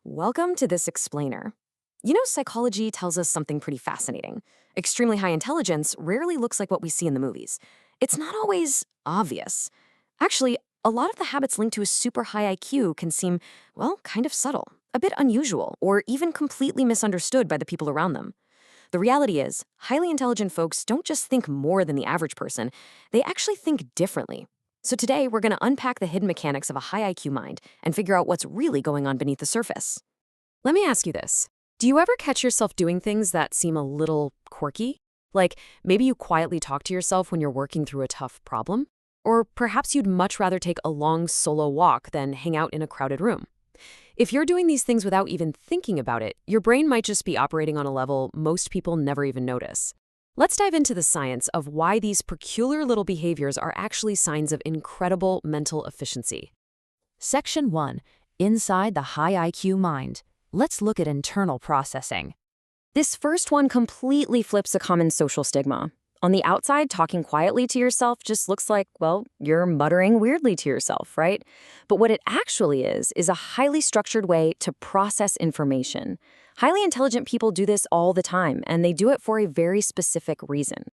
Welcome to this explainer. Psychology tells us something pretty fascinating. Extremely high intelligence rarely looks like what we see in the movies. It's not always obvious. Actually, a lot of the habits linked to a super high IQ can seem, well, kind of subtle, a bit unusual, or even completely misunderstood by the people around them. The reality is, highly intelligent folks don't just think more than the average person, they actually think differently. So today, we're going to unpack the hidden mechanics of a high IQ mind and figure out what's really going on beneath the surface. Let me ask you this. Do you ever catch yourself doing things that seem a little quirky? Like maybe you quietly talk to yourself when you're working through a tough problem? Or perhaps you'd much rather take a long solo walk than hang out in a crowded room. If you're doing these things without even thinking about it, your brain might just be operating on a level most people never even notice. Let's dive into the science of why these peculiar little behaviors are actually signs of incredible mental efficiency. Section 1. Inside the high IQ mind. Let's look at internal processing. This first one completely flips a common social stigma. On the outside, talking quietly to yourself just looks like, well, you're muttering weirdly to yourself, right? But what it actually is a highly structured way to process information. Highly intelligent people do this all the time, and they do it for a very specific reason.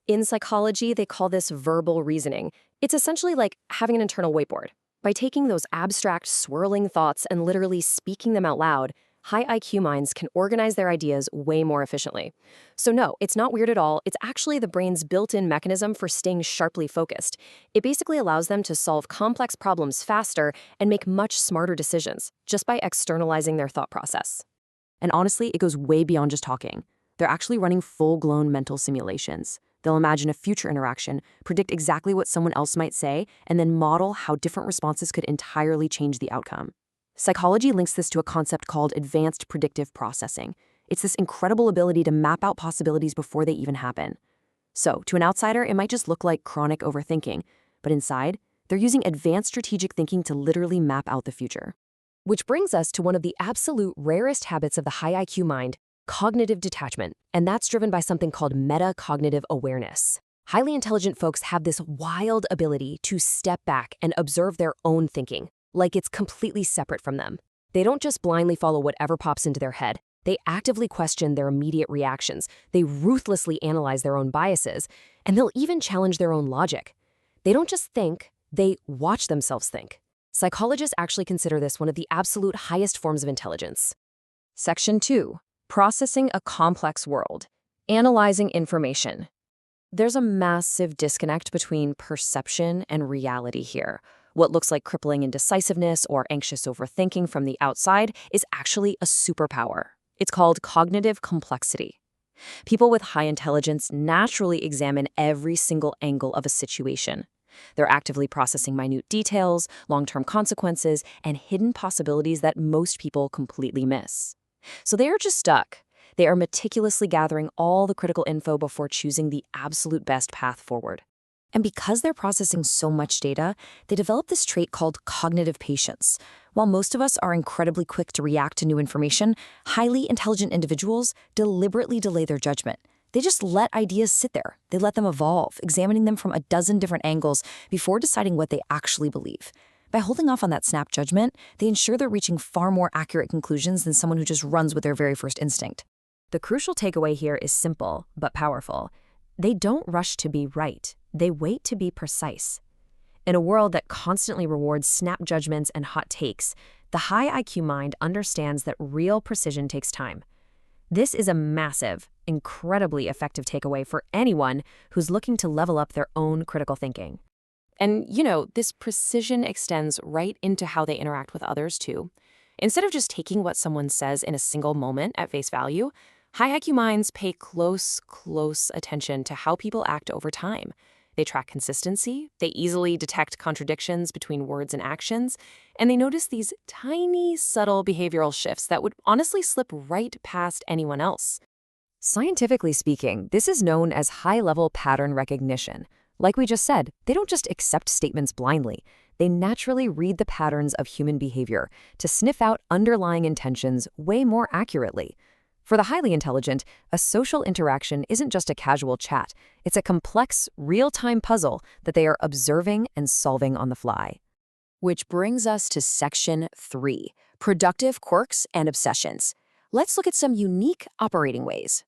In psychology, they call this verbal reasoning. It's essentially like having an internal whiteboard. By taking those abstract, swirling thoughts and literally speaking them out loud, high IQ minds can organize their ideas way more efficiently. So no, it's not weird at all. It's actually the brain's built-in mechanism for staying sharply focused. It basically allows them to solve complex problems faster and make much smarter decisions, just by externalizing their thought process. And honestly, it goes way beyond just talking. They're actually running full-blown mental simulations. They'll imagine a future interaction, predict exactly what someone else might say, and then model how different responses could entirely change the outcome. Psychology links this to a concept called advanced predictive processing. It's this incredible ability to map out possibilities before they even happen. So, to an outsider, it might just look like chronic overthinking, but inside, they're using advanced strategic thinking to literally map out the future. Which brings us to one of the absolute rarest habits of the high IQ mind, cognitive detachment, and that's driven by something called metacognitive awareness. Highly intelligent folks have this wild ability to step back and observe their own thinking, like it's completely separate from them. They don't just blindly follow whatever pops into their head. They actively question their immediate reactions. They ruthlessly analyze their own biases, and they'll even challenge their own logic. They don't just think, they watch themselves think. Psychologists actually consider this one of the absolute highest forms of intelligence. Section 2. Processing a complex world. Analyzing information. There's a massive disconnect between perception and reality here. What looks like crippling indecisiveness or anxious overthinking from the outside is actually a superpower. It's called cognitive complexity. People with high intelligence naturally examine every single angle of a situation. They're actively processing minute details, long-term consequences, and hidden possibilities that most people completely miss. So they are just stuck. They are meticulously gathering all the critical info before choosing the absolute best path forward. And because they're processing so much data, they develop this trait called cognitive patience. While most of us are incredibly quick to react to new information, highly intelligent individuals deliberately delay their judgment. They just let ideas sit there. They let them evolve, examining them from a dozen different angles before deciding what they actually believe. By holding off on that snap judgment, they ensure they're reaching far more accurate conclusions than someone who just runs with their very first instinct. The crucial takeaway here is simple, but powerful. They don't rush to be right. They wait to be precise. In a world that constantly rewards snap judgments and hot takes, the high IQ mind understands that real precision takes time. This is a massive, incredibly effective takeaway for anyone who's looking to level up their own critical thinking. And, this precision extends right into how they interact with others, too. Instead of just taking what someone says in a single moment at face value, high IQ minds pay close attention to how people act over time. They track consistency, they easily detect contradictions between words and actions, and they notice these tiny, subtle behavioral shifts that would honestly slip right past anyone else. Scientifically speaking, this is known as high-level pattern recognition. Like we just said, they don't just accept statements blindly. They naturally read the patterns of human behavior to sniff out underlying intentions way more accurately. For the highly intelligent, a social interaction isn't just a casual chat. It's a complex, real-time puzzle that they are observing and solving on the fly. Which brings us to section 3, productive quirks and obsessions. Let's look at some unique operating ways.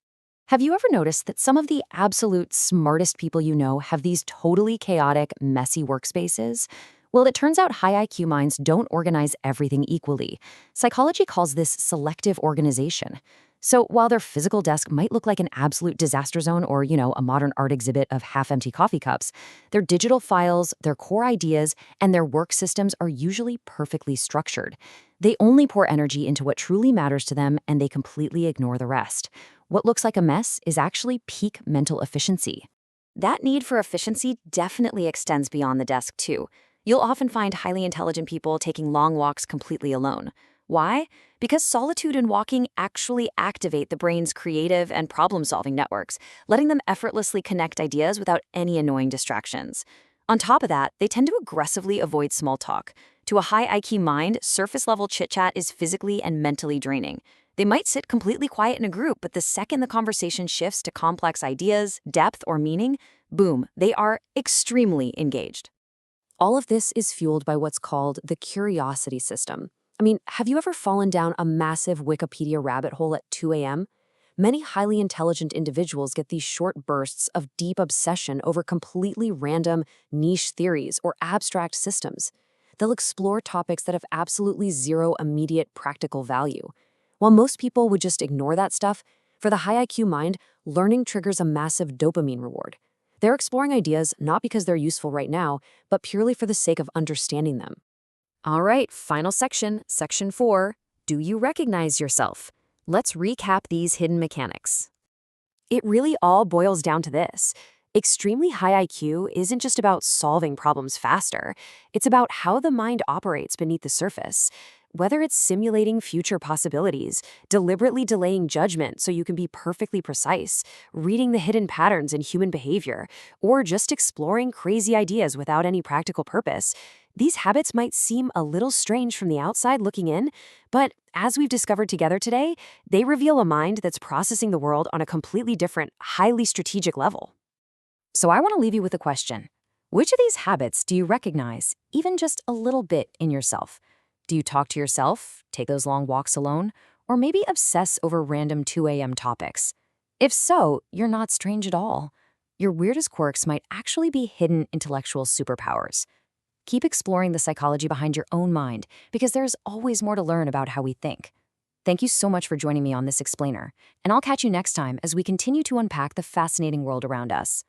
Have you ever noticed that some of the absolute smartest people you know have these totally chaotic, messy workspaces? Well, it turns out high IQ minds don't organize everything equally. Psychology calls this selective organization. So while their physical desk might look like an absolute disaster zone or, a modern art exhibit of half-empty coffee cups, their digital files, their core ideas, and their work systems are usually perfectly structured. They only pour energy into what truly matters to them, and they completely ignore the rest. What looks like a mess is actually peak mental efficiency. That need for efficiency definitely extends beyond the desk, too. You'll often find highly intelligent people taking long walks completely alone. Why? Because solitude and walking actually activate the brain's creative and problem-solving networks, letting them effortlessly connect ideas without any annoying distractions. On top of that, they tend to aggressively avoid small talk. To a high IQ mind, surface-level chit-chat is physically and mentally draining. They might sit completely quiet in a group, but the second the conversation shifts to complex ideas, depth, or meaning, boom, they are extremely engaged. All of this is fueled by what's called the curiosity system. Have you ever fallen down a massive Wikipedia rabbit hole at 2 a.m.? Many highly intelligent individuals get these short bursts of deep obsession over completely random, niche theories or abstract systems. They'll explore topics that have absolutely zero immediate practical value. While most people would just ignore that stuff, for the high IQ mind, learning triggers a massive dopamine reward. They're exploring ideas not because they're useful right now, but purely for the sake of understanding them. All right, final section, section 4. Do you recognize yourself? Let's recap these hidden mechanics. It really all boils down to this. Extremely high IQ isn't just about solving problems faster. It's about how the mind operates beneath the surface. Whether it's simulating future possibilities, deliberately delaying judgment so you can be perfectly precise, reading the hidden patterns in human behavior, or just exploring crazy ideas without any practical purpose, these habits might seem a little strange from the outside looking in, but as we've discovered together today, they reveal a mind that's processing the world on a completely different, highly strategic level. So I want to leave you with a question. Which of these habits do you recognize, even just a little bit, in yourself? Do you talk to yourself, take those long walks alone, or maybe obsess over random 2 a.m. topics? If so, you're not strange at all. Your weirdest quirks might actually be hidden intellectual superpowers. Keep exploring the psychology behind your own mind, because there's always more to learn about how we think. Thank you so much for joining me on this explainer, and I'll catch you next time as we continue to unpack the fascinating world around us.